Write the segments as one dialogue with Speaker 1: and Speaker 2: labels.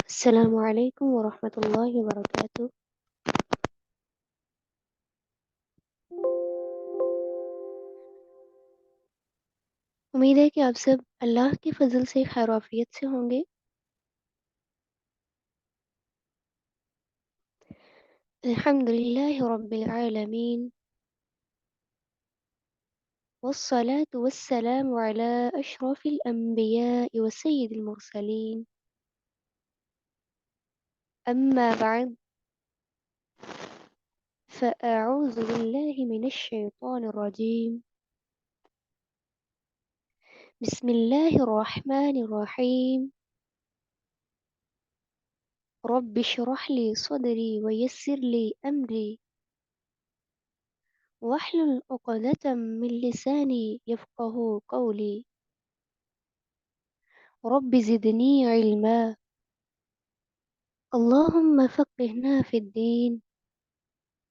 Speaker 1: السلام علیکم ورحمۃ اللہ وبرکاتہ۔ امید ہے کہ آپ سب اللہ کے فضل سے خیر و عافیت سے ہوں گے۔ الحمد للہ رب العالمین، والصلاة والسلام على اشرف الانبیاء وسید المرسلین، اما بعد فاعوذ باللہ من الشیطان الرجیم، بسم اللہ الرحمن الرحیم، رب اشرح لی صدری ویسر لی امری واحلل عقدة من لساني يفقه قولي، رب زدني علما، اللهم فقهنا في الدين،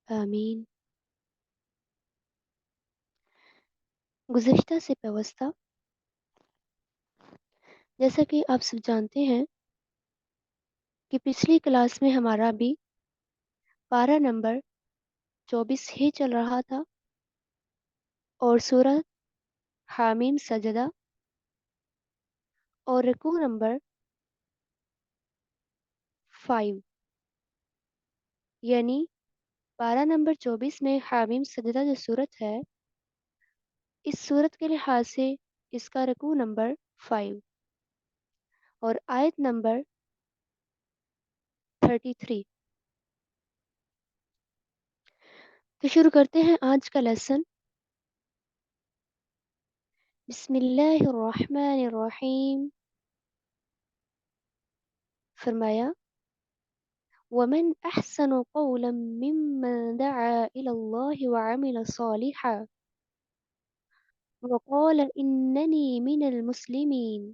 Speaker 1: آمین۔ گزشتہ سے پیوستہ، جیسا کہ آپ سب جانتے ہیں کہ پچھلی کلاس میں ہمارا بھی پارہ نمبر 24 ہی چل رہا تھا اور سورہ حامیم سجدہ اور رکوع نمبر 5، یعنی پارہ نمبر 24 میں حامیم سجدہ جو صورت ہے، اس صورت کے لحاظ سے اس کا رکوع نمبر 5 اور آیت نمبر 33۔ تو شروع کرتے ہیں آج کا لیسن۔ بسم اللہ الرحمن الرحیم، فرمایا وَمَنْ أَحْسَنُ قَوْلًا مِّمَّنْ دَعَا إِلَى اللَّهِ وَعَمِلَ صَالِحًا وَقَالَ إِنَّنِي مِنَ الْمُسْلِمِينَ۔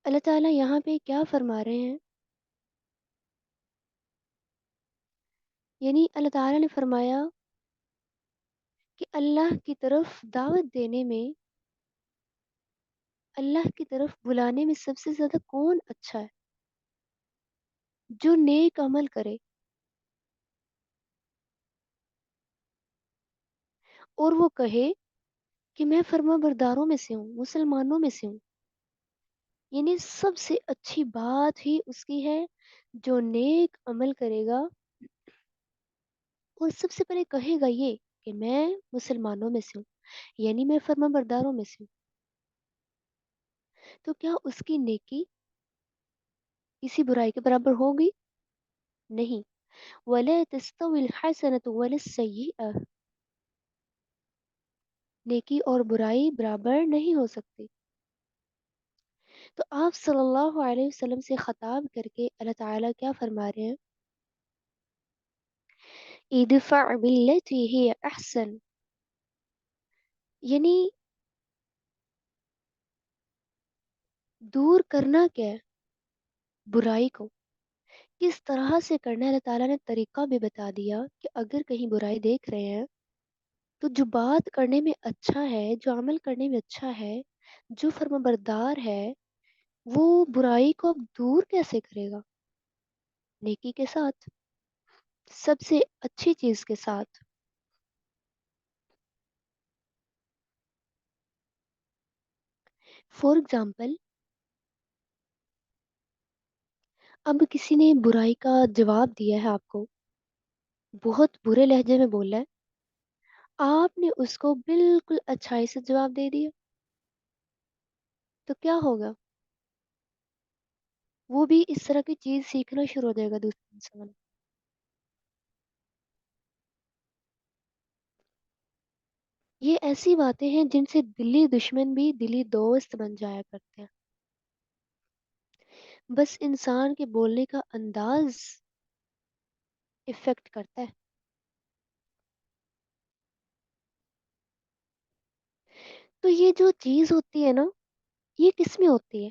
Speaker 1: اللہ تعالیٰ یہاں پہ کیا فرما رہے ہیں؟ یعنی اللہ تعالیٰ نے فرمایا کہ اللہ کی طرف دعوت دینے میں، اللہ کی طرف بلانے میں سب سے زیادہ کون اچھا ہے؟ جو نیک عمل کرے اور وہ کہے کہ میں فرما برداروں میں سے ہوں، مسلمانوں میں سے ہوں۔ یعنی سب سے اچھی بات ہی اس کی ہے جو نیک عمل کرے گا اور سب سے پہلے کہے گا یہ کہ میں مسلمانوں میں سے ہوں، یعنی میں فرما برداروں میں سے ہوں۔ تو کیا اس کی نیکی کسی برائی کے برابر ہوگی؟ نہیں۔ وَلَا تَسْتَوِي الْحَسَنَةُ وَلَا السَّيِّئَةُ، نیکی اور برائی برابر نہیں ہو سکتی۔ تو آپ صلی اللہ علیہ وسلم سے خطاب کر کے اللہ تعالیٰ کیا فرما رہے ہیں؟ ادفع باللتی ہی احسن، یعنی دور کرنا کیا ہے؟ برائی کو کس طرح سے کرنا ہے؟ اللہ تعالیٰ نے طریقہ بھی بتا دیا کہ اگر کہیں برائی دیکھ رہے ہیں تو جو بات کرنے میں اچھا ہے، جو عمل کرنے میں اچھا ہے، جو فرما بردار ہے، وہ برائی کو اب دور کیسے کرے گا؟ نیکی کے ساتھ، سب سے اچھی چیز کے ساتھ۔ فور ایگزامپل، اب کسی نے برائی کا جواب دیا ہے آپ کو، بہت برے لہجے میں بولا ہے، آپ نے اس کو بالکل اچھائی سے جواب دے دیا، تو کیا ہوگا؟ وہ بھی اس طرح کی چیز سیکھنا شروع ہو جائے گا دوسرے انسان۔ یہ ایسی باتیں ہیں جن سے دلی دشمن بھی دلی دوست بن جایا کرتے ہیں، بس انسان کے بولنے کا انداز افیکٹ کرتا ہے۔ تو یہ جو چیز ہوتی ہے نا، یہ کس میں ہوتی ہے؟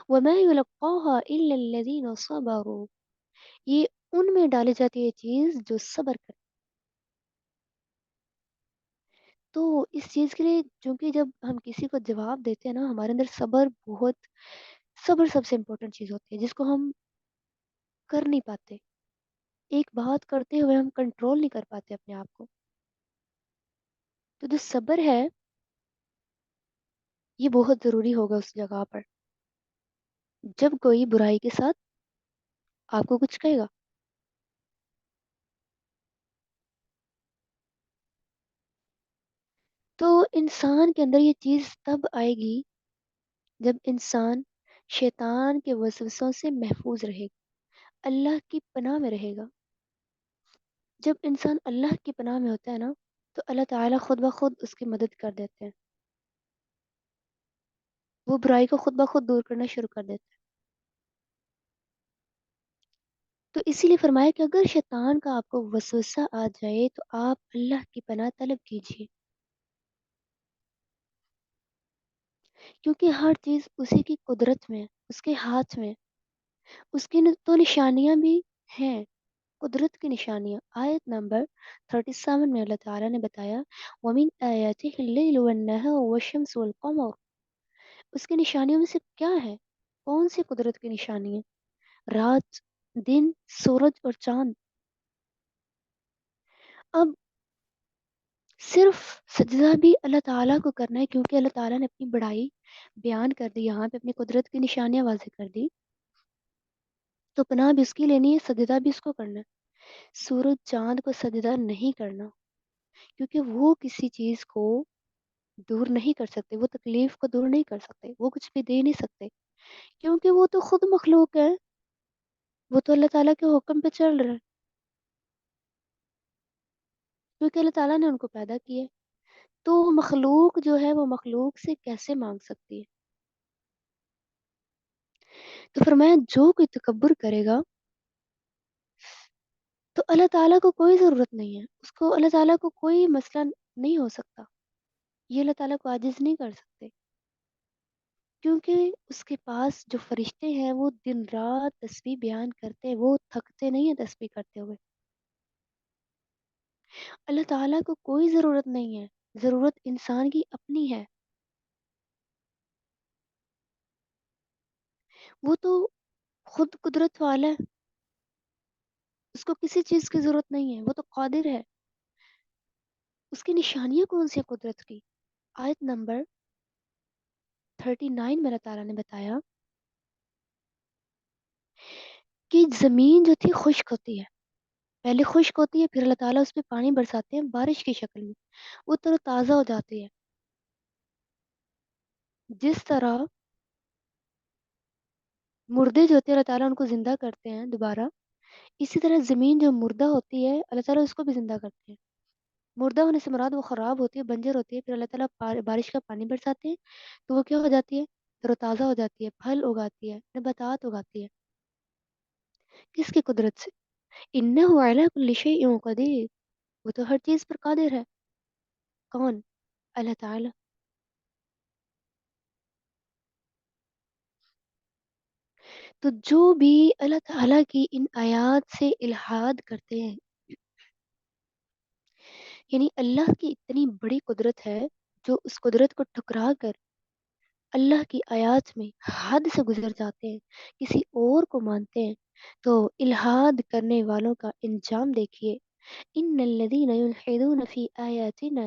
Speaker 1: وَمَا يُلَقَّاهَا إِلَّا الَّذِينَ صَبَرُوا، یہ ان میں ڈالی جاتی ہے چیز جو صبر کرے۔ تو اس چیز کے لیے چونکہ جب ہم کسی کو جواب دیتے ہیں نا، ہمارے اندر صبر بہت صبر سب سے امپورٹنٹ چیز ہوتی ہے جس کو ہم کر نہیں پاتے. ایک بات کرتے ہوئے ہم کنٹرول نہیں کر پاتے اپنے آپ کو. تو جو صبر ہے یہ بہت ضروری ہوگا اس جگہ پر جب کوئی برائی کے ساتھ آپ کو کچھ کہے گا. تو انسان کے اندر یہ چیز تب آئے گی جب انسان شیطان کے وسوسوں سے محفوظ رہے گا، اللہ کی پناہ میں رہے گا. جب انسان اللہ کی پناہ میں ہوتا ہے نا تو اللہ تعالیٰ خود بخود اس کی مدد کر دیتے ہیں. وہ برائی کو خود بخود دور کرنا شروع کر دیتے ہیں. تو اسی لیے فرمایا کہ اگر شیطان کا آپ کو وسوسہ آ جائے تو آپ اللہ کی پناہ طلب کیجیے، کیونکہ ہر چیز اسی کی قدرت میں، اس کے ہاتھ میں. اس کی تو نشانیاں بھی ہیں، قدرت کی نشانیاں. آیت نمبر 37 میں اللہ تعالیٰ نے بتایا وَمِنْ آيَاتِهِ اللَّيْلُ وَالنَّهَارُ وَالشَّمْسُ وَالْقَمَرُ. اس کی نشانیوں میں سے کیا ہے؟ کون سی قدرت کی نشانی ہے؟ رات، دن، سورج اور چاند. اب صرف سجدہ بھی اللہ تعالیٰ کو کرنا ہے کیونکہ اللہ تعالیٰ نے اپنی بڑائی بیان کر دی، یہاں پہ اپنی قدرت کی نشانیاں واضح کر دی. تو پناہ بھی اس کی لینی ہے، سجدہ بھی اس کو کرنا ہے. سورج چاند کو سجدہ نہیں کرنا کیونکہ وہ کسی چیز کو دور نہیں کر سکتے، وہ تکلیف کو دور نہیں کر سکتے، وہ کچھ بھی دے نہیں سکتے کیونکہ وہ تو خود مخلوق ہے، وہ تو اللہ تعالیٰ کے حکم پہ چل رہا ہے کیونکہ اللہ تعالیٰ نے ان کو پیدا کیا ہے. تو مخلوق جو ہے وہ مخلوق سے کیسے مانگ سکتی ہے؟ تو فرمایا جو کوئی تکبر کرے گا تو اللہ تعالیٰ کو کوئی ضرورت نہیں ہے، اس کو اللہ تعالیٰ کو کوئی مسئلہ نہیں ہو سکتا، یہ اللہ تعالیٰ کو عاجز نہیں کر سکتے کیونکہ اس کے پاس جو فرشتے ہیں وہ دن رات تسبیح بیان کرتے ہیں، وہ تھکتے نہیں ہیں تسبیح کرتے ہوئے. اللہ تعالیٰ کو کوئی ضرورت نہیں ہے، ضرورت انسان کی اپنی ہے. وہ تو خود قدرت والا ہے، اس کو کسی چیز کی ضرورت نہیں ہے، وہ تو قادر ہے. اس کی نشانیاں کون سی ہیں قدرت کی؟ آیت نمبر 39 میں اللہ تعالیٰ نے بتایا کہ زمین جو تھی خشک ہوتی ہے، پہلے خشک ہوتی ہے پھر اللہ تعالیٰ اس پہ پانی برساتے ہیں بارش کی شکل میں، وہ تر و تازہ ہو جاتی ہے. جس طرح مردے جو ہوتے ہیں اللہ تعالیٰ ان کو زندہ کرتے ہیں دوبارہ، اسی طرح زمین جو مردہ ہوتی ہے اللہ تعالیٰ اس کو بھی زندہ کرتے ہیں. مردہ ہونے سے مراد وہ خراب ہوتی ہے، بنجر ہوتی ہے، پھر اللہ تعالیٰ بارش کا پانی برساتے ہیں تو وہ کیا ہو جاتی ہے؟ تر و تازہ ہو جاتی ہے، پھل اگاتی ہے، نباتات اگاتی ہے. کس کی قدرت سے؟ انہ علی کل شیء قدیر، وہ تو ہر چیز پر قادر ہے. کون؟ اللہ تعالیٰ. تو جو بھی اللہ تعالیٰ کی ان آیات سے الحاد کرتے ہیں، یعنی اللہ کی اتنی بڑی قدرت ہے، جو اس قدرت کو ٹھکرا کر اللہ کی آیات میں حد سے گزر جاتے ہیں، کسی اور کو مانتے ہیں، تو الحاد کرنے والوں کا انجام دیکھیے. ان الذین یلحدون فی آیاتنا،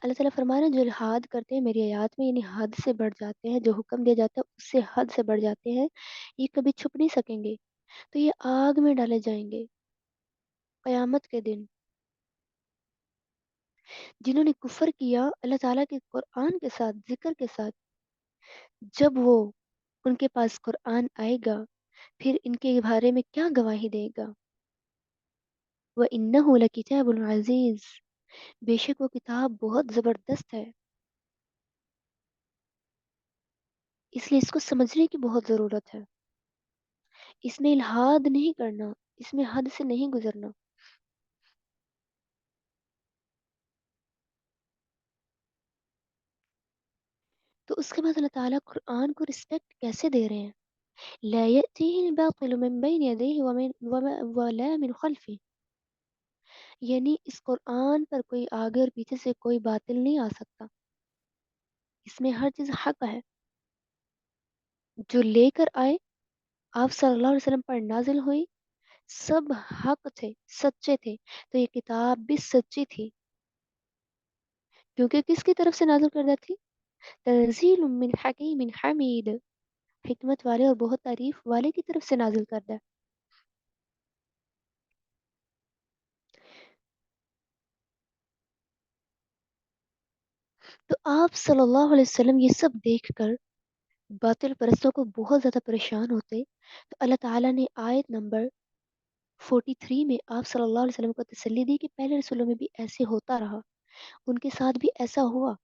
Speaker 1: اللہ تعالیٰ فرما رہے ہیں جو الحاد کرتے ہیں میری آیات میں، یعنی حد سے بڑھ جاتے ہیں، جو حکم دیا جاتا ہے اس سے حد سے بڑھ جاتے ہیں، یہ کبھی چھپ نہیں سکیں گے. تو یہ آگ میں ڈالے جائیں گے قیامت کے دن. جنہوں نے کفر کیا اللہ تعالیٰ کے قرآن کے ساتھ، ذکر کے ساتھ، جب وہ ان کے پاس قرآن آئے گا پھر ان کے بارے میں کیا گواہی دے گا؟ وَإِنَّهُ لَكِتَابٌ عَزِيزٌ، بے شک وہ کتاب بہت زبردست ہے. اس لیے اس کو سمجھنے کی بہت ضرورت ہے، اس میں الحاد نہیں کرنا، اس میں حد سے نہیں گزرنا. تو اس کے بعد اللہ تعالیٰ قرآن کو رسپیکٹ کیسے دے رہے ہیں؟ لا يأتيه الباطل من بين يديه ولا من خلفه، یعنی اس قرآن پر کوئی آگے اور پیچھے سے کوئی باطل نہیں آ سکتا، اس میں ہر چیز حق ہے. جو لے کر آئے آپ صلی اللہ علیہ وسلم پر نازل ہوئی، سب حق تھے، سچے تھے، تو یہ کتاب بھی سچی تھی، کیونکہ کس کی طرف سے نازل کردہ تھی؟ تنزیل من حکیم حمید، حکمت والے اور بہت تعریف والے کی طرف سے نازل کردہ. تو آپ صلی اللہ علیہ وسلم یہ سب دیکھ کر باطل پرستوں کو بہت زیادہ پریشان ہوتے، تو اللہ تعالیٰ نے آیت نمبر 43 میں آپ صلی اللہ علیہ وسلم کو تسلی دی کہ پہلے رسولوں میں بھی ایسے ہوتا رہا، ان کے ساتھ بھی ایسا ہوا.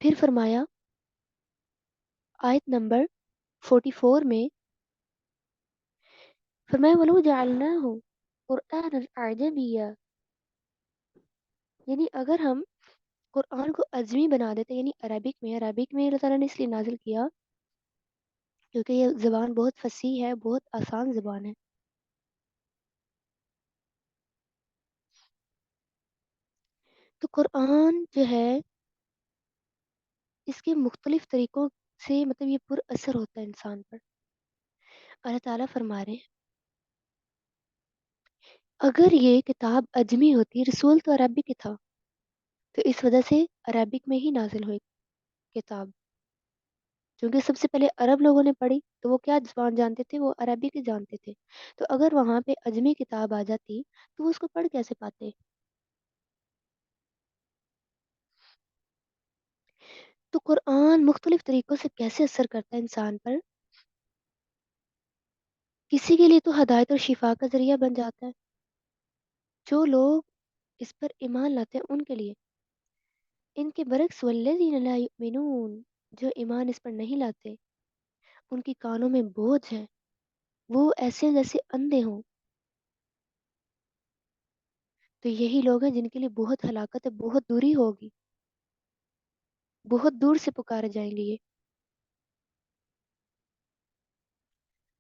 Speaker 1: پھر فرمایا آیت نمبر 44 میں، فرمایا وَلَوْ جَعَلْنَاهُ قُرْآنًا أَعْجَمِيًّا، یعنی اگر ہم قرآن کو عجمی بنا دیتے، یعنی عربک میں اللہ تعالیٰ نے اس لیے نازل کیا کیونکہ یہ زبان بہت فصیح ہے، بہت آسان زبان ہے. تو قرآن جو ہے اس کے مختلف طریقوں سے مطلب یہ پر اثر ہوتا ہے انسان پر. اللہ تعالیٰ فرما رہے ہیں اگر یہ کتاب عجمی ہوتی، رسول تو عربی کی تھا، تو اس وجہ سے عربک میں ہی نازل ہوئی کتاب، کیونکہ سب سے پہلے عرب لوگوں نے پڑھی تو وہ کیا زبان جانتے تھے؟ وہ عربی کی جانتے تھے. تو اگر وہاں پہ عجمی کتاب آ جاتی تو وہ اس کو پڑھ کیسے پاتے؟ تو قرآن مختلف طریقوں سے کیسے اثر کرتا ہے انسان پر؟ کسی کے لیے تو ہدایت اور شفا کا ذریعہ بن جاتا ہے، جو لوگ اس پر ایمان لاتے ہیں ان کے لیے. ان کے برعکس والذین لا یؤمنون، جو ایمان اس پر نہیں لاتے، ان کی کانوں میں بوجھ ہے، وہ ایسے ہیں جیسے اندھے ہوں. تو یہی لوگ ہیں جن کے لیے بہت ہلاکت ہے، بہت دوری ہوگی، بہت دور سے پکارے جائیں گے یہ.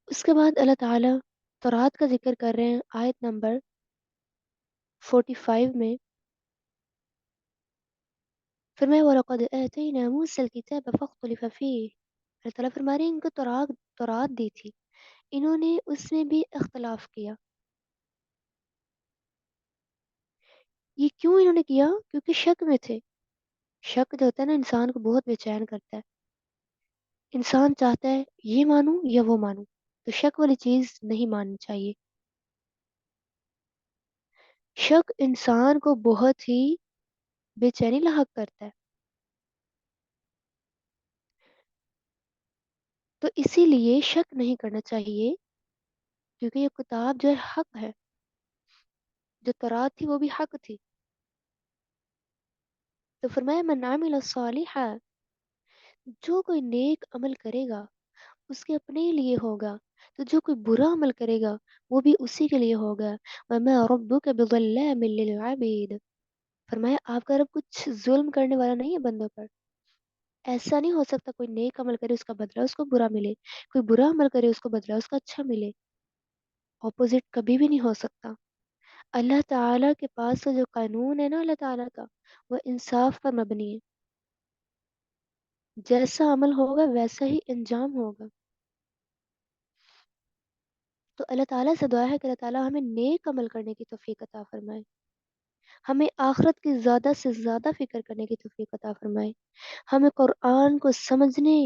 Speaker 1: اس کے بعد اللہ تعالیٰ تورات کا ذکر کر رہے ہیں آیت نمبر 45 میں، فرمایا وَلَقَدْ آتَيْنَا مُوسَى الْكِتَابَ فَاخْتُلِفَ فِيهِ. اللہ تعالیٰ فرما رہے ہیں ان کو تورات دی تھی، انہوں نے اس میں بھی اختلاف کیا. یہ کیوں انہوں نے کیا؟ کیونکہ شک میں تھے. شک جو ہوتا ہے نا انسان کو بہت بے چین کرتا ہے، انسان چاہتا ہے یہ مانوں یا وہ مانوں، تو شک والی چیز نہیں ماننی چاہیے. شک انسان کو بہت ہی بے چینی لاحق کرتا ہے. تو اسی لیے شک نہیں کرنا چاہیے، کیونکہ یہ کتاب جو ہے حق ہے، جو تورات تھی وہ بھی حق تھی. تو فرمایا من عمل صالحا، جو کوئی نیک عمل کرے گا اس کے اپنے لیے ہوگا، تو جو کوئی برا عمل کرے گا وہ بھی اسی کے لیے ہوگا. وما ربک بظلام للعبید، فرمایا آپ کا رب کچھ ظلم کرنے والا نہیں ہے بندوں پر. ایسا نہیں ہو سکتا کوئی نیک عمل کرے اس کا بدلہ اس کو برا ملے، کوئی برا عمل کرے اس کو بدلہ اس کا اچھا ملے. اپوزٹ کبھی بھی نہیں ہو سکتا. اللہ تعالیٰ کے پاس کا جو قانون ہے نا اللہ تعالیٰ کا، وہ انصاف پر مبنی ہے. جیسا عمل ہوگا ویسا ہی انجام ہوگا. تو اللہ تعالیٰ سے دعا ہے کہ اللہ تعالیٰ ہمیں نیک عمل کرنے کی توفیق عطا فرمائے، ہمیں آخرت کی زیادہ سے زیادہ فکر کرنے کی توفیق عطا فرمائے، ہمیں قرآن کو سمجھنے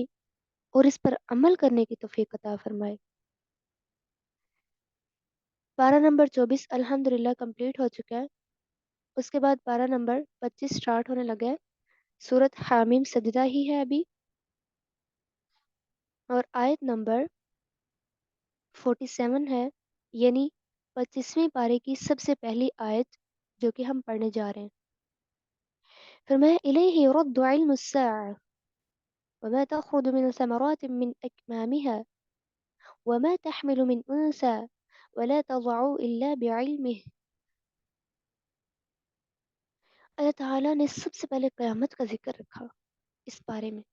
Speaker 1: اور اس پر عمل کرنے کی توفیق عطا فرمائے. پارہ نمبر 24 الحمدللہ کمپلیٹ ہو چکا ہے. اس کے بعد پارہ نمبر 25 سٹارٹ ہونے لگا ہے. سورت حامیم سجدہ ہی ہے ابھی، اور آیت نمبر 47 ہے، یعنی 25ویں پارے کی سب سے پہلی آیت جو کہ ہم پڑھنے جا رہے ہیں. فرمایا الیہ یرد علم الساعة وما تخرج من ثمرات من أكمامها وما تحمل من أنثى ولا تضع إلا بعلمه. اللہ تعالیٰ نے سب سے پہلے قیامت کا ذکر رکھا اس پارے میں،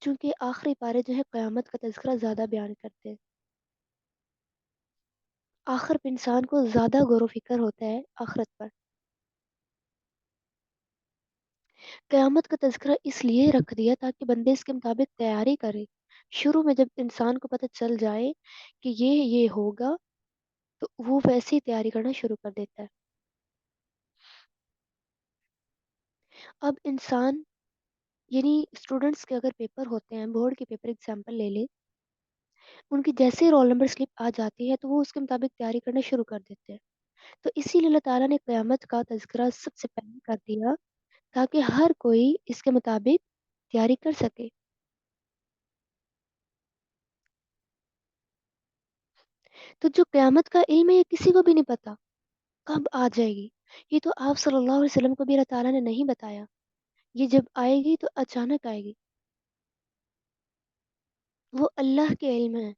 Speaker 1: چونکہ آخری پارے جو ہے قیامت کا تذکرہ زیادہ بیان کرتے ہیں. آخر پہ انسان کو زیادہ غور و فکر ہوتا ہے آخرت پر. قیامت کا تذکرہ اس لیے رکھ دیا تاکہ بندے اس کے مطابق تیاری کرے. شروع میں جب انسان کو پتہ چل جائے کہ یہ ہوگا تو وہ ویسے ہی تیاری کرنا شروع کر دیتا ہے. اب انسان یعنی اسٹوڈنٹس کے اگر پیپر ہوتے ہیں، بورڈ کے پیپر اگزامپل لے لیں، ان کی جیسے ہی رول نمبر سلپ آ جاتی ہے تو وہ اس کے مطابق تیاری کرنا شروع کر دیتے ہیں. تو اسی لیے اللہ تعالیٰ نے قیامت کا تذکرہ سب سے پہلے کر دیا تاکہ ہر کوئی اس کے مطابق تیاری کر سکے. تو جو قیامت کا علم ہے یہ کسی کو بھی نہیں پتا کب آ جائے گی. یہ تو آپ صلی اللہ علیہ وسلم کو بھی اللہ تعالیٰ نے نہیں بتایا. یہ جب آئے گی تو اچانک آئے گی. وہ اللہ کے علم ہے.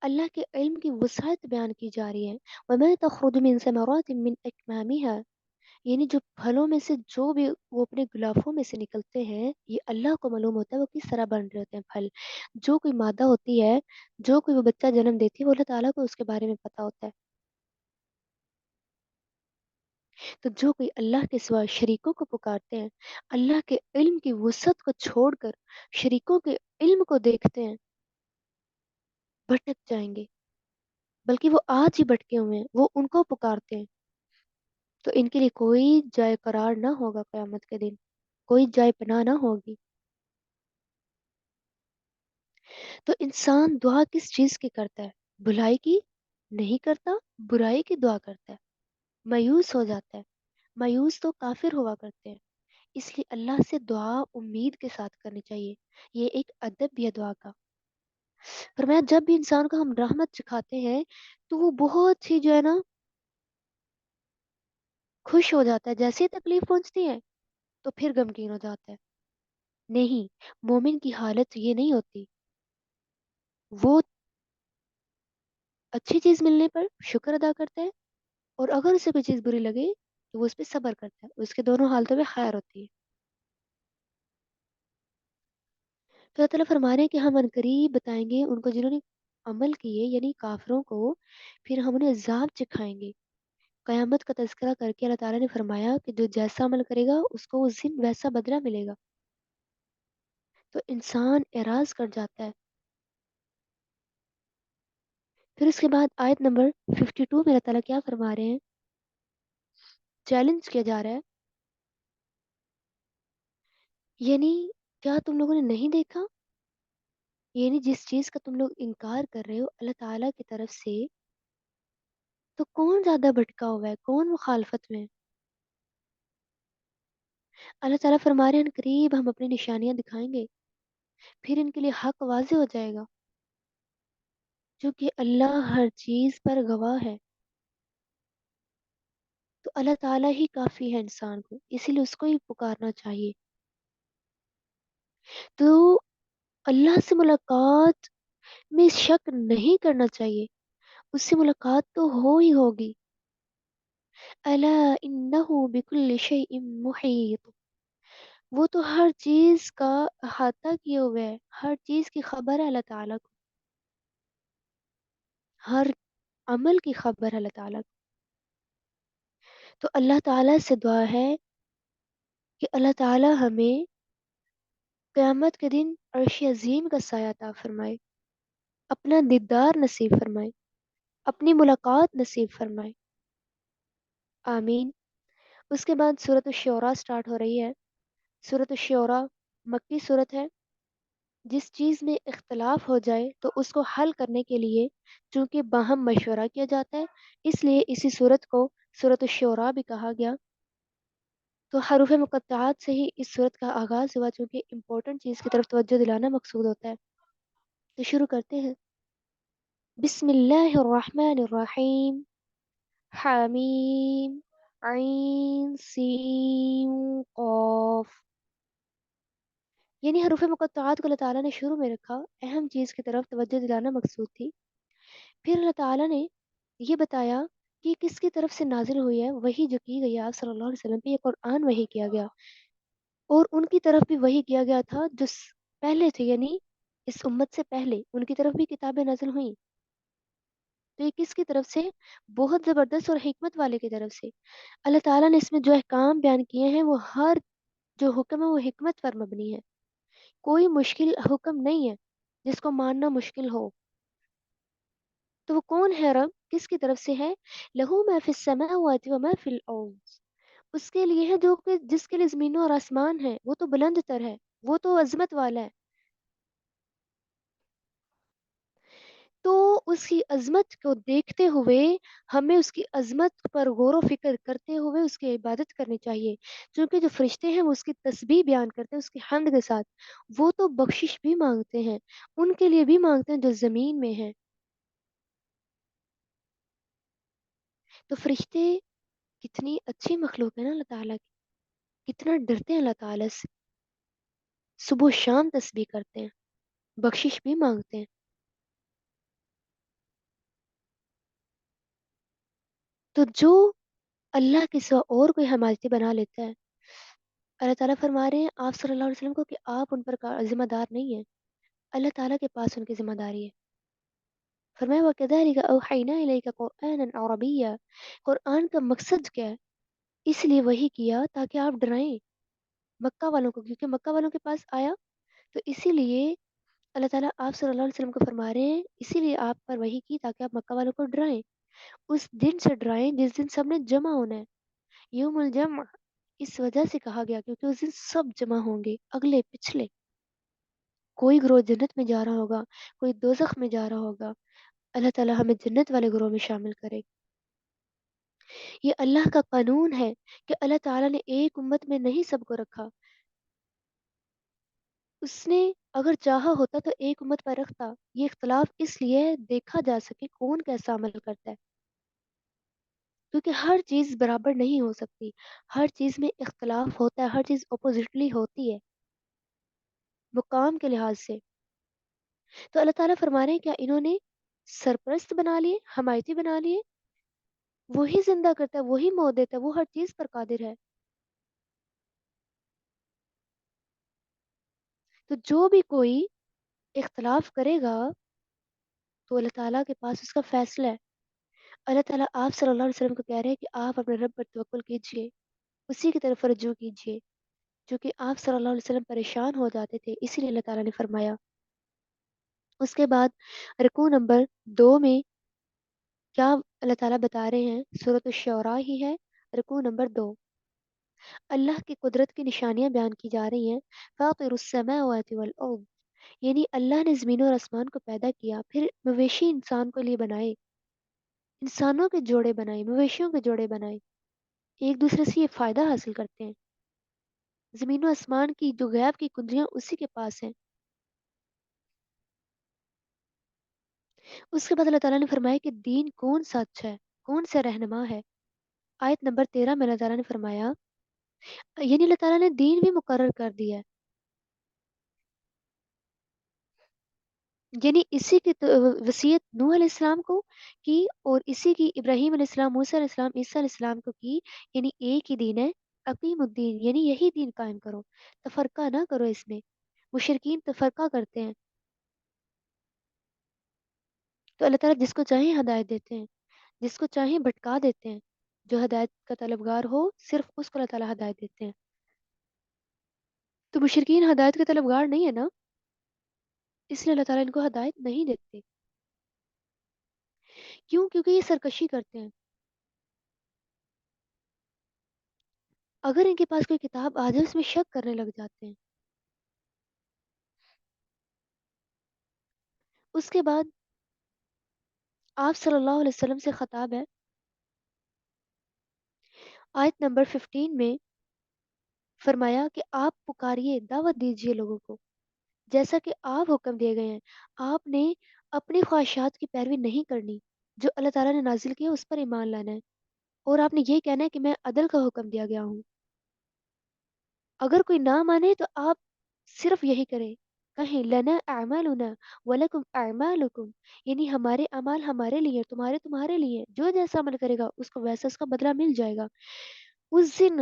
Speaker 1: اللہ کے علم کی وسعت بیان کی جا رہی ہے. وَمَا تَخْرُجُ مِن ثَمَرَاتٍ مِّنْ أَكْمَامِهَا، یعنی جو پھلوں میں سے جو بھی وہ اپنے غلافوں میں سے نکلتے ہیں یہ اللہ کو معلوم ہوتا ہے وہ کس طرح بن رہے ہوتے ہیں پھل. جو کوئی مادہ ہوتی ہے، جو کوئی وہ بچہ جنم دیتی ہے، وہ اللہ تعالیٰ کو اس کے بارے میں پتا ہوتا ہے. تو جو کوئی اللہ کے سوا شریکوں کو پکارتے ہیں، اللہ کے علم کی وسعت کو چھوڑ کر شریکوں کے علم کو دیکھتے ہیں، بھٹک جائیں گے. بلکہ وہ آج ہی بھٹکے ہوئے ہیں، وہ ان کو پکارتے ہیں. تو ان کے لیے کوئی جائے قرار نہ ہوگا قیامت کے دن، کوئی جائے پناہ نہ ہوگی. تو انسان دعا کس چیز کی کرتا ہے؟ بھلائی کی نہیں کرتا، برائی کی دعا کرتا ہے. مایوس ہو جاتا ہے. مایوس تو کافر ہوا کرتے ہیں. اس لیے اللہ سے دعا امید کے ساتھ کرنی چاہیے. یہ ایک ادب بھی ہے دعا کا. فرمایا جب بھی انسان کو ہم رحمت چکھاتے ہیں تو وہ بہت ہی جو ہے نا خوش ہو جاتا ہے. جیسے ہی تکلیف پہنچتی ہے تو پھر غمگین ہو جاتا ہے. نہیں، مومن کی حالت یہ نہیں ہوتی. وہ اچھی چیز ملنے پر شکر ادا کرتا ہے، اور اگر اسے کوئی چیز بری لگے تو وہ اس پہ صبر کرتا ہے. اس کے دونوں حالتوں میں خیر ہوتی ہے. تو اللہ تعالیٰ فرما رہے ہیں کہ ہم عنقریب بتائیں گے ان کو جنہوں نے عمل کیے یعنی کافروں کو، پھر ہم انہیں عذاب چکھائیں گے. قیامت کا تذکرہ کر کے اللہ تعالیٰ نے فرمایا کہ جو جیسا عمل کرے گا اس کو اس دن ویسا بدلہ ملے گا. تو انسان اعراض کر جاتا ہے. پھر اس کے بعد آیت نمبر 52 میں اللہ تعالیٰ کیا فرما رہے ہیں؟ چیلنج کیا جا رہا ہے. یعنی کیا تم لوگوں نے نہیں دیکھا، یعنی جس چیز کا تم لوگ انکار کر رہے ہو اللہ تعالیٰ کی طرف سے، تو کون زیادہ بھٹکا ہوا ہے، کون مخالفت میں ہے؟ اللہ تعالیٰ فرما رہے ہیں قریب ہم اپنی نشانیاں دکھائیں گے، پھر ان کے لیے حق واضح ہو جائے گا. کیونکہ اللہ ہر چیز پر گواہ ہے. تو اللہ تعالیٰ ہی کافی ہے انسان کو، اسی لیے اس کو ہی پکارنا چاہیے. تو اللہ سے ملاقات میں شک نہیں کرنا چاہیے. اس سے ملاقات تو ہو ہی ہوگی. الا انہ بکل شیء محیط، وہ تو ہر چیز کا احاطہ کیے ہوئے ہے. ہر چیز کی خبر ہے اللہ تعالیٰ کو. ہر عمل کی خبر ہے اللہ تعالیٰ کو. تو اللہ تعالیٰ سے دعا ہے کہ اللہ تعالیٰ ہمیں قیامت کے دن عرش عظیم کا سایہ عطا فرمائے، اپنا دیدار نصیب فرمائے، اپنی ملاقات نصیب فرمائے. آمین. اس کے بعد سورۃ الشعراء سٹارٹ ہو رہی ہے. سورۃ الشعراء مکی صورت ہے. جس چیز میں اختلاف ہو جائے تو اس کو حل کرنے کے لیے چونکہ باہم مشورہ کیا جاتا ہے، اس لیے اسی صورت کو سورۃ الشعراء بھی کہا گیا. تو حروف مقطعات سے ہی اس صورت کا آغاز ہوا چونکہ امپورٹنٹ چیز کی طرف توجہ دلانا مقصود ہوتا ہے. تو شروع کرتے ہیں. بسم اللہ الرحمن الرحیم. حامیم عین سین قاف. یعنی حروف مقطعات کو اللہ تعالیٰ نے شروع میں رکھا، اہم چیز کی طرف توجہ دلانا مقصود تھی. پھر اللہ تعالیٰ نے یہ بتایا کہ کس کی طرف سے نازل ہوئی ہے وہی جو کی گئی آپ صلی اللہ علیہ وسلم پہ، یہ قرآن وحی کیا گیا. اور ان کی طرف بھی وہی کیا گیا تھا جو پہلے تھے، یعنی اس امت سے پہلے ان کی طرف بھی کتابیں نازل ہوئیں. تو یہ کس کی طرف سے؟ بہت زبردست اور حکمت والے کی طرف سے. اللہ تعالیٰ نے اس میں جو احکام بیان کیے ہیں وہ ہر جو حکم ہے وہ حکمت پر مبنی ہے. کوئی مشکل حکم نہیں ہے جس کو ماننا مشکل ہو. تو وہ کون ہے رب؟ کس کی طرف سے ہے؟ لہو ما فی السماوات و ما فی الارض. اس کے لیے ہے جو کہ جس کے لیے زمینوں اور آسمان ہے، وہ تو بلند تر ہے، وہ تو عظمت والا ہے. تو اس کی عظمت کو دیکھتے ہوئے ہمیں اس کی عظمت پر غور و فکر کرتے ہوئے اس کی عبادت کرنی چاہیے. چونکہ جو فرشتے ہیں وہ اس کی تسبیح بیان کرتے ہیں اس کی حمد کے ساتھ. وہ تو بخشش بھی مانگتے ہیں، ان کے لیے بھی مانگتے ہیں جو زمین میں ہیں. تو فرشتے کتنی اچھی مخلوق ہے نا اللہ تعالیٰ کی، کتنا ڈرتے ہیں اللہ تعالیٰ سے، صبح و شام تسبیح کرتے ہیں، بخشش بھی مانگتے ہیں. تو جو اللہ کے سوا اور کوئی حمایتی بنا لیتا ہے، اللہ تعالیٰ فرما رہے ہیں آپ صلی اللہ علیہ وسلم کو کہ آپ ان پر ذمہ دار نہیں ہیں، اللہ تعالیٰ کے پاس ان کی ذمہ داری ہے. فرمایا وَكَذَلِكَ أَوْحَيْنَا إِلَيْكَ قُرْآنًا عَرَبِيًّا. قرآن کا مقصد کیا ہے؟ اس لیے وہی کیا تاکہ آپ ڈرائیں مکہ والوں کو، کیونکہ مکہ والوں کے پاس آیا. تو اسی لیے اللہ تعالیٰ آپ صلی اللہ علیہ وسلم کو فرما رہے ہیں اسی لیے آپ پر وہی کی تاکہ آپ مکہ والوں کو ڈرائیں. اس دن سے ڈرائیں جس دن سب نے جمع ہونا ہے، یوم الجمع. اس وجہ سے کہا گیا کیونکہ اس دن سب جمع ہوں گے، اگلے پچھلے. کوئی گروہ جنت میں جا رہا ہوگا، کوئی دوزخ میں جا رہا ہوگا. اللہ تعالیٰ ہمیں جنت والے گروہ میں شامل کرے. یہ اللہ کا قانون ہے کہ اللہ تعالیٰ نے ایک امت میں نہیں سب کو رکھا. اس نے اگر چاہا ہوتا تو ایک امت پر رکھتا. یہ اختلاف اس لیے دیکھا جا سکے کون کیسا عمل کرتا ہے، کیونکہ ہر چیز برابر نہیں ہو سکتی، ہر چیز میں اختلاف ہوتا ہے، ہر چیز اپوزٹلی ہوتی ہے مقام کے لحاظ سے. تو اللہ تعالیٰ فرما رہے ہیں کیا انہوں نے سرپرست بنا لیے، حمایتی بنا لیے؟ وہی زندہ کرتا ہے، وہی موت دیتا ہے، وہ ہر چیز پر قادر ہے. تو جو بھی کوئی اختلاف کرے گا تو اللہ تعالیٰ کے پاس اس کا فیصلہ ہے. اللہ تعالیٰ آپ صلی اللہ علیہ وسلم کو کہہ رہے ہیں کہ آپ اپنے رب پر توکل کیجئے، اسی کی طرف رجوع کیجئے. جو کہ آپ صلی اللہ علیہ وسلم پریشان ہو جاتے تھے، اسی لیے اللہ تعالیٰ نے فرمایا. اس کے بعد رکوع نمبر 2 میں کیا اللہ تعالیٰ بتا رہے ہیں؟ سورۃ الشعراء ہی ہے، رکوع نمبر 2. اللہ کی قدرت کی نشانیاں بیان کی جا رہی ہیں. فاطر السماوات والارض، یعنی اللہ نے زمین اور آسمان کو پیدا کیا، پھر مویشی انسان کو لیے بنائے، انسانوں کے جوڑے بنائے، مویشیوں کے جوڑے بنائے، ایک دوسرے سے یہ فائدہ حاصل کرتے ہیں. زمین و آسمان کی جو غیب کی کنجیاں اسی کے پاس ہیں. اس کے بعد اللہ تعالیٰ نے فرمایا کہ دین کون سا اچھا ہے، کون سا رہنما ہے. آیت نمبر 13 میں اللہ تعالیٰ نے فرمایا، یعنی اللہ تعالیٰ نے دین بھی مقرر کر دیا ہے. یعنی اسی کی وصیت نوح علیہ السلام کو کی، اور اسی کی ابراہیم علیہ السلام، موسیٰ علیہ السلام، عیسیٰ علیہ السلام کو کی. یعنی ایک ہی دین ہے، اقیم الدین، یعنی یہی دین قائم کرو، تفرقہ نہ کرو اس میں. مشرکین تفرقہ کرتے ہیں. تو اللہ تعالیٰ جس کو چاہیں ہدایت دیتے ہیں، جس کو چاہیں بھٹکا دیتے ہیں. جو ہدایت کا طلبگار ہو صرف اس کو اللہ تعالیٰ ہدایت دیتے ہیں. تو مشرکین ہدایت کے طلبگار نہیں ہے نا، اس لیے اللہ تعالیٰ ان کو ہدایت نہیں دیتے. کیوں؟ کیونکہ یہ سرکشی کرتے ہیں. اگر ان کے پاس کوئی کتاب آ جائے اس میں شک کرنے لگ جاتے ہیں. اس کے بعد آپ صلی اللہ علیہ وسلم سے خطاب ہے. آیت نمبر 15 میں فرمایا کہ آپ پکاریے، دعوت دیجئے لوگوں کو جیسا کہ آپ حکم دیے گئے ہیں. آپ نے اپنی خواہشات کی پیروی نہیں کرنی، جو اللہ تعالیٰ نے نازل کیا اس پر ایمان لانا ہے. اور آپ نے یہ کہنا ہے کہ میں عدل کا حکم دیا گیا ہوں. اگر کوئی نہ مانے تو آپ صرف یہی کریں، کہیں لنا اعمالنا ولکم اعمالکم، یعنی ہمارے اعمال ہمارے لیے، تمہارے تمہارے لیے. جو جیسا عمل کرے گا اس کو ویسا اس کا بدلہ مل جائے گا. اس دن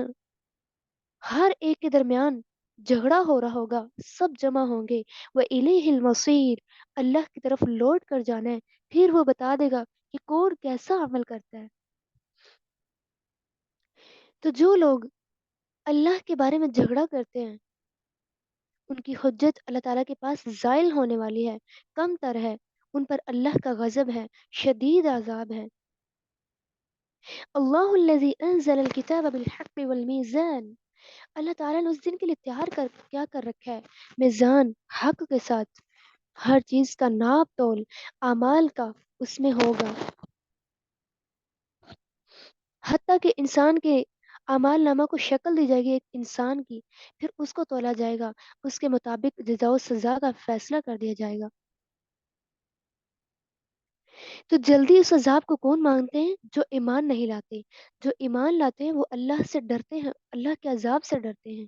Speaker 1: ہر ایک کے درمیان جھگڑا ہو رہا ہوگا، سب جمع ہوں گے. وَإِلَيْهِ الْمَصِيرُ، اللہ کی طرف لوٹ کر جانا ہے. پھر وہ بتا دے گا کہ کون کیسا عمل کرتا ہے. تو جو لوگ اللہ کے بارے میں جھگڑا کرتے ہیں، ان کی حجت اللہ تعالیٰ کے پاس زائل ہونے والی ہے، کم تر ہے، ان پر اللہ کا غضب ہے، شدید عذاب ہے۔ اللہ الذی انزل الکتاب بالحق والمیزان، اللہ تعالیٰ نے اس دن کے لیے تیار کیا کر رکھا ہے؟ میزان، حق کے ساتھ ہر چیز کا ناپ تول، اعمال کا اس میں ہوگا، حتیٰ کہ انسان کے اعمال نامہ کو شکل دی جائے گی ایک انسان کی، پھر اس کو تولا جائے گا، اس کے مطابق جزا و سزا کا فیصلہ کر دیا جائے گا۔ تو جلدی اس عذاب کو کون مانگتے ہیں؟ جو ایمان نہیں لاتے۔ جو ایمان لاتے ہیں وہ اللہ سے ڈرتے ہیں، اللہ کے عذاب سے ڈرتے ہیں۔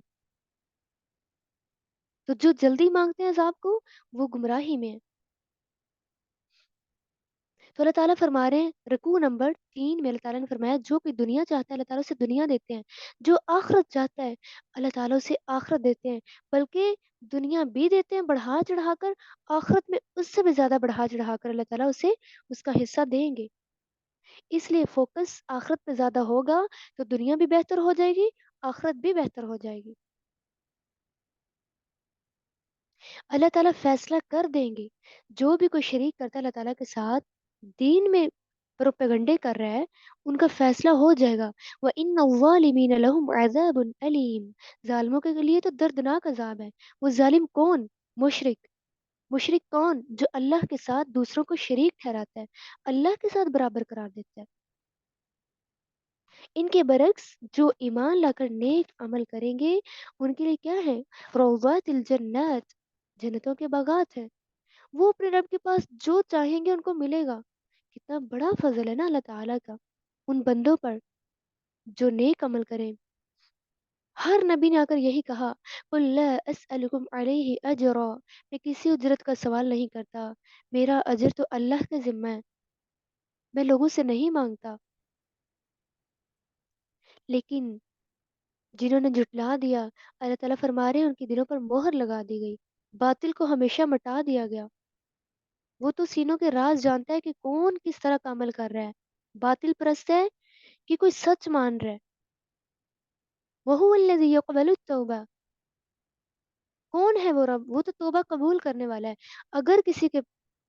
Speaker 1: تو جو جلدی مانگتے ہیں عذاب کو، وہ گمراہی میں ہے۔ تو اللہ تعالیٰ فرما رہے ہیں رکوع نمبر 3 میں، اللہ تعالیٰ نے فرمایا جو کوئی دنیا چاہتا ہے اللہ تعالیٰ اسے دنیا دیتے ہیں، جو آخرت چاہتا ہے اللہ تعالیٰ اسے آخرت دیتے ہیں، بلکہ دنیا بھی دیتے ہیں بڑھا چڑھا کر، آخرت میں اس سے بھی زیادہ بڑھا چڑھا کر اللہ تعالیٰ اسے اس کا حصہ دیں گے۔ اس لیے فوکس آخرت پہ زیادہ ہوگا تو دنیا بھی بہتر ہو جائے گی، آخرت بھی بہتر ہو جائے گی۔ اللہ تعالیٰ فیصلہ کر دیں گے۔ جو بھی کوئی شریک کرتا ہے اللہ تعالیٰ کے ساتھ، دین میں پروپیگنڈے کر رہا ہے، ان کا فیصلہ ہو جائے گا۔ وَإِنَّ الظَّالِمِينَ لَهُمْ عَذَابٌ أَلِيمٌ، ظالموں کے لیے تو دردناک عذاب ہے۔ وہ ظالم کون؟ مشرک۔ مشرک کون؟ جو اللہ کے ساتھ دوسروں کو شریک ٹھہراتا ہے، اللہ کے ساتھ برابر قرار دیتا ہے۔ ان کے برعکس جو ایمان لا کر نیک عمل کریں گے ان کے لیے کیا ہے؟ روضات الجنات، جنتوں کے باغات ہیں، وہ اپنے رب کے پاس جو چاہیں گے ان کو ملے گا۔ کتنا بڑا فضل ہے نا اللہ تعالیٰ کا ان بندوں پر جو نیک عمل کریں۔ ہر نبی نے آ کر یہی کہا، قُلْ لَا أَسْأَلُكُمْ عَلَيْهِ أَجْرًا، میں کسی اجرت کا سوال نہیں کرتا، میرا اجر تو اللہ کے ذمہ ہے، میں لوگوں سے نہیں مانگتا۔ لیکن جنہوں نے جھٹلا دیا، اللہ تعالیٰ فرما رہے ہیں ان کے دلوں پر مہر لگا دی گئی، باطل کو ہمیشہ مٹا دیا گیا۔ وہ تو سینوں کے راز جانتا ہے کہ کون کس طرح کا عمل کر رہا ہے، باطل پرست ہے کہ کوئی سچ مان رہا ہے۔ وَهُوَ الَّذِي يَقْبَلُ التَّوْبَةَ، کون ہے وہ رب؟ وہ تو توبہ قبول کرنے والا ہے۔ اگر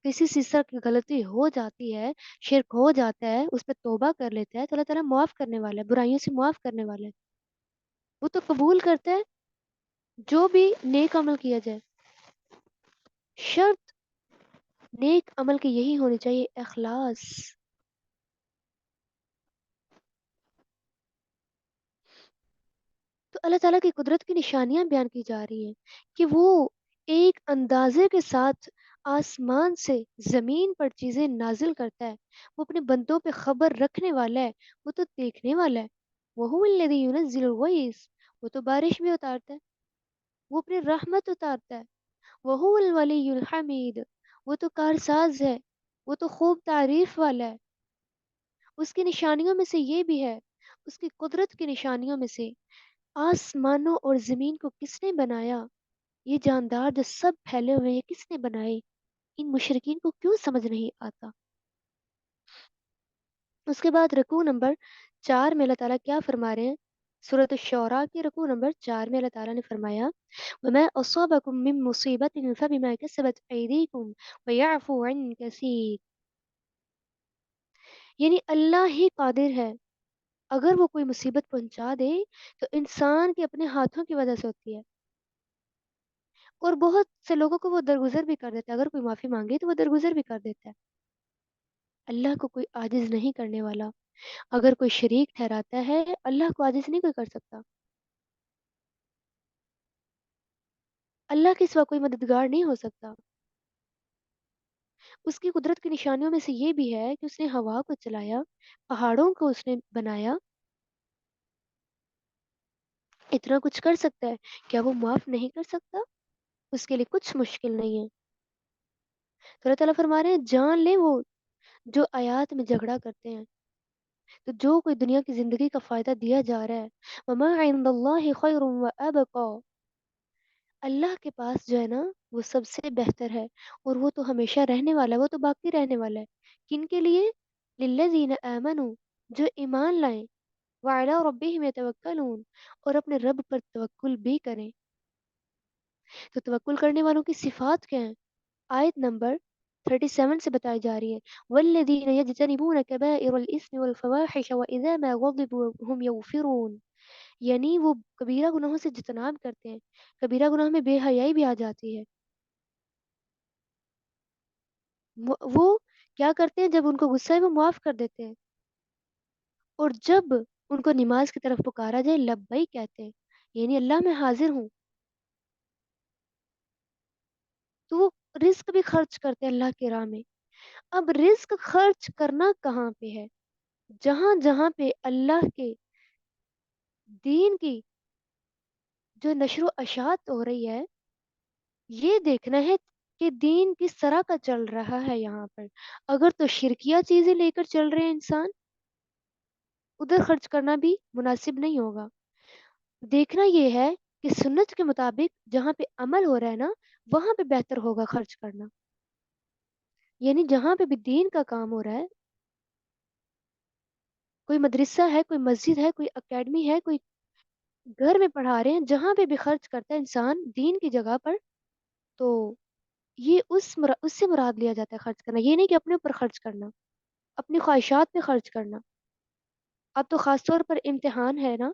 Speaker 1: کسی سسر کی غلطی ہو جاتی ہے، شرک ہو جاتا ہے، اس پہ توبہ کر لیتا ہے تو اللہ تعالیٰ معاف کرنے والا ہے، برائیوں سے معاف کرنے والا ہے۔ وہ تو قبول کرتا ہے جو بھی نیک عمل کیا جائے۔ شرط نیک عمل کی یہی ہونی چاہیے، اخلاص۔ تو اللہ تعالیٰ کی قدرت کی نشانیاں بیان کی جا رہی ہیں کہ وہ ایک اندازے کے ساتھ آسمان سے زمین پر چیزیں نازل کرتا ہے، وہ اپنے بندوں پہ خبر رکھنے والا ہے، وہ تو دیکھنے والا ہے۔ وَهُوَ الَّذِي يُنَزِّلُ الْغَيْثَ، وہ تو بارش بھی اتارتا ہے، وہ اپنی رحمت اتارتا ہے۔ وَهُوَ الْوَلِيُّ الْحَمِيدُ، وہ تو کارساز ہے، وہ تو خوب تعریف والا ہے۔ اس کی نشانیوں میں سے یہ بھی ہے، اس کی قدرت کی نشانیوں میں سے آسمانوں اور زمین کو کس نے بنایا؟ یہ جاندار جو سب پھیلے ہوئے ہیں کس نے بنائے؟ ان مشرکین کو کیوں سمجھ نہیں آتا؟ اس کے بعد رکوع نمبر 4 میں اللہ تعالیٰ کیا فرما رہے ہیں؟ سورۃ الشعراء کی رکوع نمبر 4 میں اللہ تعالیٰ نے فرمایا وَمَا أَصَابَكُم مِّن مُّصِيبَةٍ فَبِمَا كَسَبَتْ أَيْدِيكُمْ وَيَعْفُو عَن كَثِيرٍ، یعنی اللہ ہی قادر ہے، اگر وہ کوئی مصیبت پہنچا دے تو انسان کے اپنے ہاتھوں کی وجہ سے ہوتی ہے، اور بہت سے لوگوں کو وہ درگزر بھی کر دیتا ہے، اگر کوئی معافی مانگے تو وہ درگزر بھی کر دیتا ہے۔ اللہ کو کوئی عاجز نہیں کرنے والا، اگر کوئی شریک ٹھہراتا ہے اللہ کو عاجز نہیں کوئی کر سکتا، اللہ کے سوا کوئی مددگار نہیں ہو سکتا۔ اس کی قدرت کی نشانیوں میں سے یہ بھی ہے کہ اس نے ہوا کو چلایا، پہاڑوں کو اس نے بنایا، اتنا کچھ کر سکتا ہے، کیا وہ معاف نہیں کر سکتا؟ اس کے لیے کچھ مشکل نہیں ہے۔ تو اللہ تعالیٰ فرما رہے ہیں جان لے وہ جو آیات میں جھگڑا کرتے ہیں۔ تو جو کوئی دنیا کی زندگی کا فائدہ دیا جا رہا ہے، وَمَا عِندَ اللَّهِ خَيْرٌ وَأَبْقَى، اللہ کے پاس جو ہے نا وہ سب سے بہتر ہے، اور وہ تو ہمیشہ رہنے والا ہے، وہ تو باقی رہنے والا ہے۔ کن کے لیے؟ لِلَّذِينَ آمَنُوا، جو ایمان لائیں، وعلی ربہم یتوکلون، اور اپنے رب پر توکل بھی کریں۔ تو توکل کرنے والوں کی صفات کیا ہیں؟ آیت نمبر 37 سے بتائی جا رہی ہے، والذین یجتنبون کبائر الاثم والفواحش واذا ما غضبوا هم یغفرون، یعنی وہ کبیرہ گناہوں سے اجتناب کرتے ہیں، کبیرہ گناہ میں بے حیائی بھی آ جاتی ہے، وہ کیا کرتے ہیں جب ان کو غصہ ہے وہ معاف کر دیتے ہیں، اور جب ان کو نماز کی طرف پکارا جائے لبیک کہتے ہیں، یعنی اللہ میں حاضر ہوں، تو وہ رزق بھی خرچ کرتے ہیں اللہ کی راہ میں۔ اب رزق خرچ کرنا کہاں پہ ہے؟ جہاں جہاں پہ اللہ کے دین کی جو نشر و اشاعت ہو رہی ہے، یہ دیکھنا ہے کہ دین کس طرح کا چل رہا ہے یہاں پر۔ اگر تو شرکیہ چیزیں لے کر چل رہے ہیں انسان، ادھر خرچ کرنا بھی مناسب نہیں ہوگا۔ دیکھنا یہ ہے کہ سنت کے مطابق جہاں پہ عمل ہو رہا ہے نا، وہاں پہ بہتر ہوگا خرچ کرنا، یعنی جہاں پہ بھی دین کا کام ہو رہا ہے، کوئی مدرسہ ہے، کوئی مسجد ہے، کوئی اکیڈمی ہے، کوئی گھر میں پڑھا رہے ہیں، جہاں پہ بھی خرچ کرتا ہے انسان دین کی جگہ پر، تو یہ اس سے مراد لیا جاتا ہے خرچ کرنا، یہ نہیں کہ اپنے اوپر خرچ کرنا، اپنی خواہشات پہ خرچ کرنا۔ اب تو خاص طور پر امتحان ہے نا،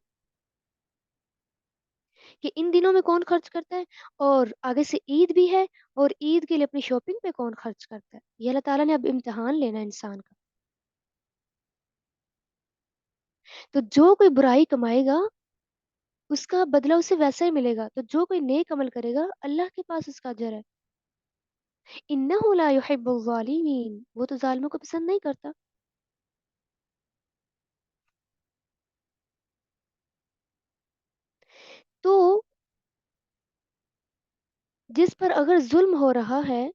Speaker 1: کہ ان دنوں میں کون خرچ کرتا ہے، اور آگے سے عید بھی ہے، اور عید کے لیے اپنی شاپنگ پہ کون خرچ کرتا ہے، یہ اللہ تعالیٰ نے اب امتحان لینا ہے انسان کا۔ تو جو کوئی برائی کمائے گا اس کا بدلہ اسے ویسا ہی ملے گا، تو جو کوئی نیک عمل کرے گا اللہ کے پاس اس کا اجر ہے۔ انہ لا یحب الظالمین، وہ تو ظالموں کو پسند نہیں کرتا۔ تو جس پر اگر ظلم ہو رہا ہے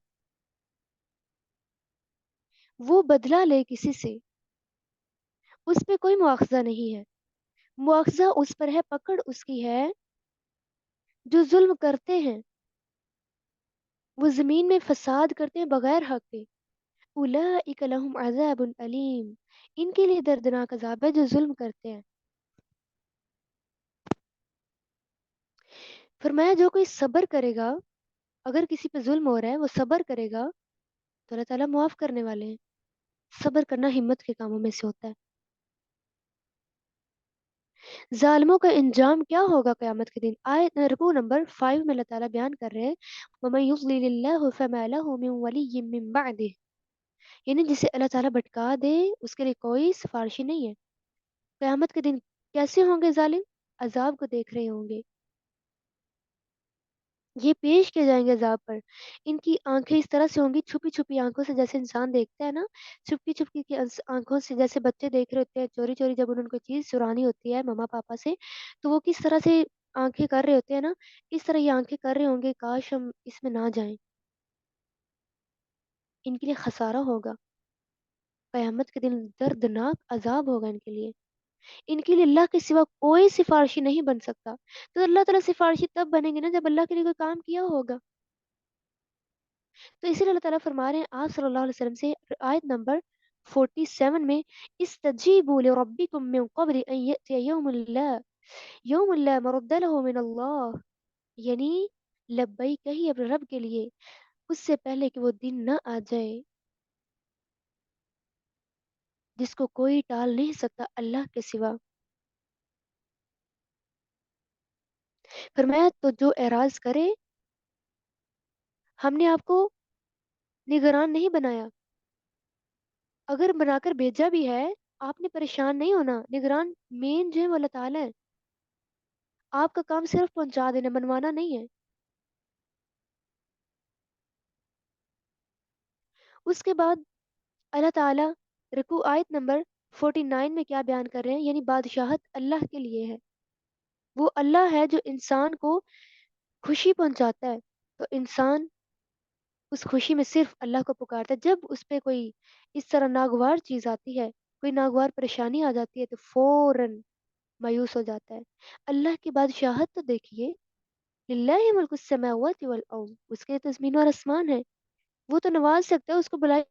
Speaker 1: وہ بدلہ لے کسی سے، اس پہ کوئی مواخذہ نہیں ہے، مواخذہ اس پر ہے، پکڑ اس کی ہے جو ظلم کرتے ہیں، وہ زمین میں فساد کرتے ہیں بغیر حق کے۔ اولئک لہم عذاب علیم، ان کے لیے دردناک عذاب ہے جو ظلم کرتے ہیں۔ فرمایا جو کوئی صبر کرے گا، اگر کسی پہ ظلم ہو رہا ہے وہ صبر کرے گا تو اللہ تعالیٰ معاف کرنے والے ہیں۔ صبر کرنا ہمت کے کاموں میں سے ہوتا ہے۔ ظالموں کا انجام کیا ہوگا قیامت کے دن؟ آیت رکوع نمبر 5 میں اللہ تعالیٰ بیان کر رہے ہیں، وَمَن يُضْلِلِ اللَّهُ فَمَا لَهُ مِن وَلِيٍّ مِّن بَعْدِهِ، یعنی جسے اللہ تعالیٰ بھٹکا دے اس کے لیے کوئی سفارشی نہیں ہے۔ قیامت کے دن کیسے ہوں گے ظالم؟ عذاب کو دیکھ رہے ہوں گے، یہ پیش کیے جائیں گے عذاب پر، ان کی آنکھیں اس طرح سے ہوں گی چھپی چھپی آنکھوں سے، جیسے انسان دیکھتا ہے نا چھپکی چھپکی کی آنکھوں سے، جیسے بچے دیکھ رہے ہوتے ہیں چوری چوری جب انہوں کو چیز چرانی ہوتی ہے ماما پاپا سے، تو وہ کس طرح سے آنکھیں کر رہے ہوتے ہیں نا، اس طرح یہ آنکھیں کر رہے ہوں گے کاش ہم اس میں نہ جائیں۔ ان کے لیے خسارہ ہوگا، قیامت کے دن دردناک عذاب ہوگا ان کے لیے، ان کے لیے اللہ کے سوا کوئی سفارشی نہیں بن سکتا۔ تو اللہ تعالیٰ سفارشی تب بنیں گے نا جب اللہ کے لیے کوئی کام کیا ہوگا۔ تو اسی لیے اللہ تعالیٰ فرما رہے ہیں آپ صلی اللہ علیہ وسلم سے، آیت نمبر 47 میں، استجیبوا لربکم من قبل ان یأتی یوم لا مرد له من اللہ، یعنی لبیک کہی اپنے رب کے لیے اس سے پہلے کہ وہ دن نہ آ جائے جس کو کوئی ٹال نہیں سکتا اللہ کے سوا۔ فرمایا تو جو اعراض کرے، ہم نے آپ کو نگران نہیں بنایا، اگر بنا کر بھیجا بھی ہے آپ نے پریشان نہیں ہونا، نگران مین جو ہے وہ اللہ تعالیٰ ہے، آپ کا کام صرف پہنچا دینا، منوانا نہیں ہے۔ اس کے بعد اللہ تعالیٰ رکوع آیت نمبر 49 میں کیا بیان کر رہے ہیں، یعنی بادشاہت اللہ کے لیے ہے، وہ اللہ ہے جو انسان کو خوشی پہنچاتا ہے، تو انسان اس خوشی میں صرف اللہ کو پکارتا ہے، جب اس پہ کوئی اس طرح ناگوار چیز آتی ہے، کوئی ناگوار پریشانی آ جاتی ہے تو فوراً مایوس ہو جاتا ہے۔ اللہ کی بادشاہت تو دیکھیے، للہ ملک السماوات والارض، اس کے تو زمین اور آسمان ہے، وہ تو نواز سکتا ہے، اس کو بلائے